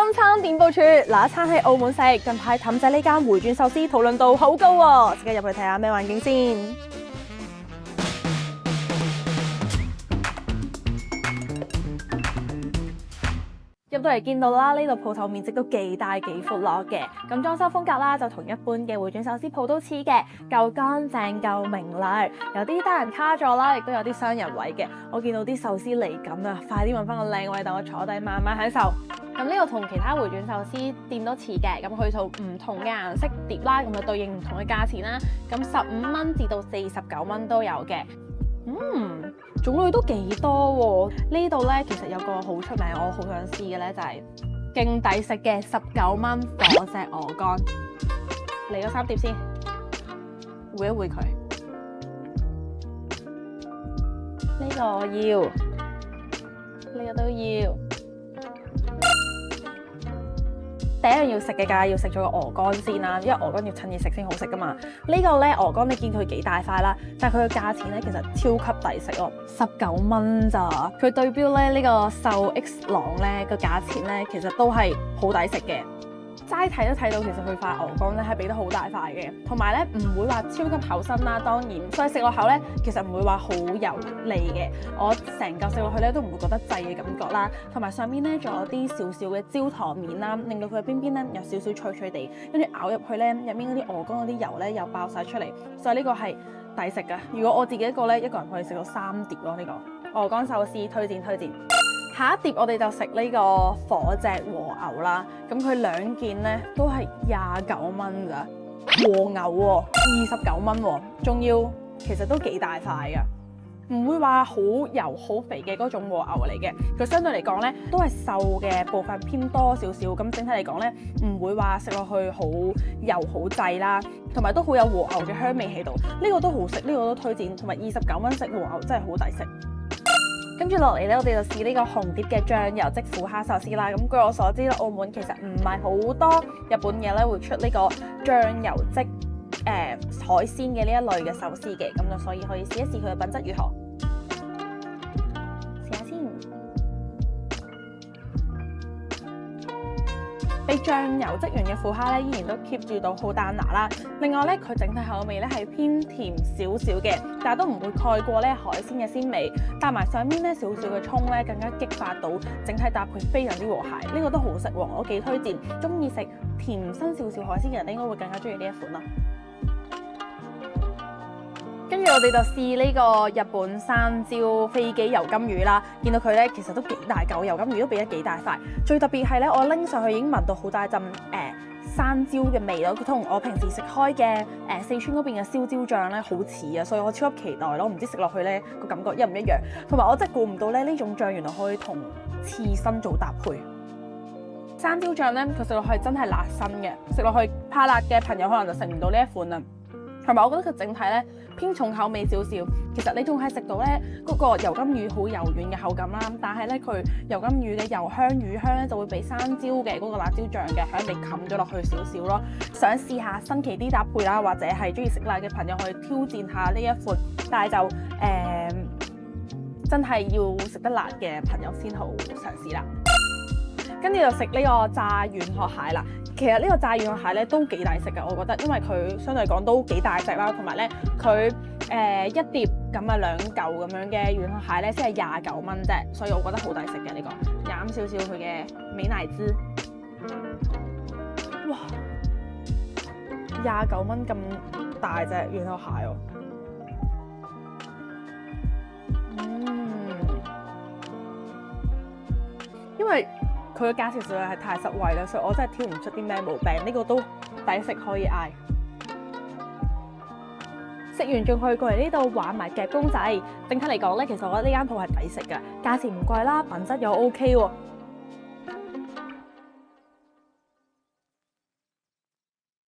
新餐點報處，嗱一餐喺澳門食，近排氹仔呢間回轉壽司討論度好高喎，即刻入去睇下咩環境先。入到嚟見到啦，呢度鋪頭面積都幾大幾闊落嘅，咁裝修風格啦就同一般嘅回轉壽司鋪都似嘅，夠乾淨夠明亮，有啲單人卡座啦，亦都有啲雙人位嘅。我見到啲壽司嚟緊啊，快啲揾翻個靚位等我坐低慢慢享受。咁呢個同其他回轉壽司店都似嘅，咁佢套唔同嘅顏色碟啦，咁就對應唔同嘅價錢啦。咁15蚊至到49蚊都有嘅。種類都幾多喎。呢度呢，其實有個好出名，我好想試嘅呢，就係勁抵食嘅19蚊火隻鵝肝。嚟咗3碟先，會一會佢。呢個我要，呢個都要。第一樣要食嘅梗係要食咗個鵝肝先啦，因為鵝肝要趁熱食先好食噶嘛。呢個咧鵝肝你見佢幾大塊啦，但係佢嘅價錢咧其實超級抵食咯，19蚊咋。佢對標咧呢個瘦 X 郎咧個價錢咧其實都係好抵食嘅。齋睇都睇到其實佢塊鵝肝咧係俾得好大塊嘅，同埋咧唔會話超級厚身啦，當然，所以食落口咧其實唔會話好油膩嘅。我成嚿食落去咧都唔會覺得滯嘅感覺啦，同埋上面咧仲有啲少少嘅焦糖面啦，令到佢邊邊咧有少少脆脆地，跟住咬入去咧入面嗰啲鵝肝嗰啲油咧又爆晒出嚟，所以呢個係抵食㗎。如果我自己一個咧，一個人可以食到3碟咯。呢個鵝肝壽司推薦。下一碟我哋就食呢個火隻和牛啦，咁佢2件咧都係29蚊咋，和牛喎29蚊喎，仲要其實都幾大塊噶，唔會話好油好肥嘅嗰種和牛嚟嘅，佢相對嚟講咧都係瘦嘅部分偏多少少，咁整體嚟講咧唔會話食落去好油好滯啦，同埋都好有和牛嘅香味喺度，呢個都好食，呢個都推薦，同埋29蚊食和牛真係好抵食。跟住落嚟咧，我哋就試呢個紅碟嘅醬油即腐蝦壽司啦。咁據我所知咧，澳門其實唔係好多日本嘢咧會出呢個醬油即海鮮嘅呢一類嘅壽司嘅，咁就所以可以試一試佢嘅品質如何。試下先。被醬油漬完嘅腐蝦咧，依然都 keep 住到好彈牙啦。另外咧，佢整體口味咧係偏甜少少嘅，但係都唔會蓋過咧海鮮嘅鮮味。搭埋上面咧少少嘅葱咧，更加激發到整體搭配非常之和諧。呢個都好食喎，我幾推薦。中意食甜身少少海鮮嘅人應該會更加中意呢一款啦。跟住我哋就試呢個日本山椒飛機油甘魚啦，見到佢咧其實都幾大嚿油甘魚，都俾得幾大塊。最特別係咧，我拎上去已經聞到好大陣山椒嘅味咯，佢同我平時食開嘅四川嗰邊嘅燒椒醬咧好似啊，所以我超級期待咯。唔知食落去咧個感覺一唔一樣，同埋我真係估唔到咧呢種醬原來可以同刺身做搭配。山椒醬咧佢食落去真係辣身嘅，食落去怕辣嘅朋友可能就食唔到呢一款啦。同埋我覺得佢整體咧偏重口味少少，其實你仲係食到咧嗰個油甘魚好柔軟嘅口感啦，但係咧佢油甘魚嘅油香魚香咧就會俾山椒嘅嗰個辣椒醬嘅香味冚咗落去少少咯。想試下新奇啲搭配啦，或者係中意食辣嘅朋友可以挑戰下呢一款，但係就真係要食得辣嘅朋友先好嘗試啦。跟住就食呢個炸軟殼蟹啦。其實呢個炸軟殼蟹咧都幾抵食㗎，我覺得，因為佢相對嚟講都幾大隻啦，同埋咧佢一碟咁啊2嚿咁樣嘅軟殼蟹咧先係29蚊啫，所以我覺得好抵食嘅呢個。飲少少佢嘅美乃滋，哇！29蚊咁大隻軟殼蟹喎，因為佢嘅價錢實在係太實惠啦，所以我真係挑唔出啲咩毛病。呢個都抵食可以嗌。食完仲可以過嚟呢度玩埋夾公仔。整體嚟講咧，其實我覺得呢間鋪係抵食㗎，價錢唔貴啦，品質又 OK 喎。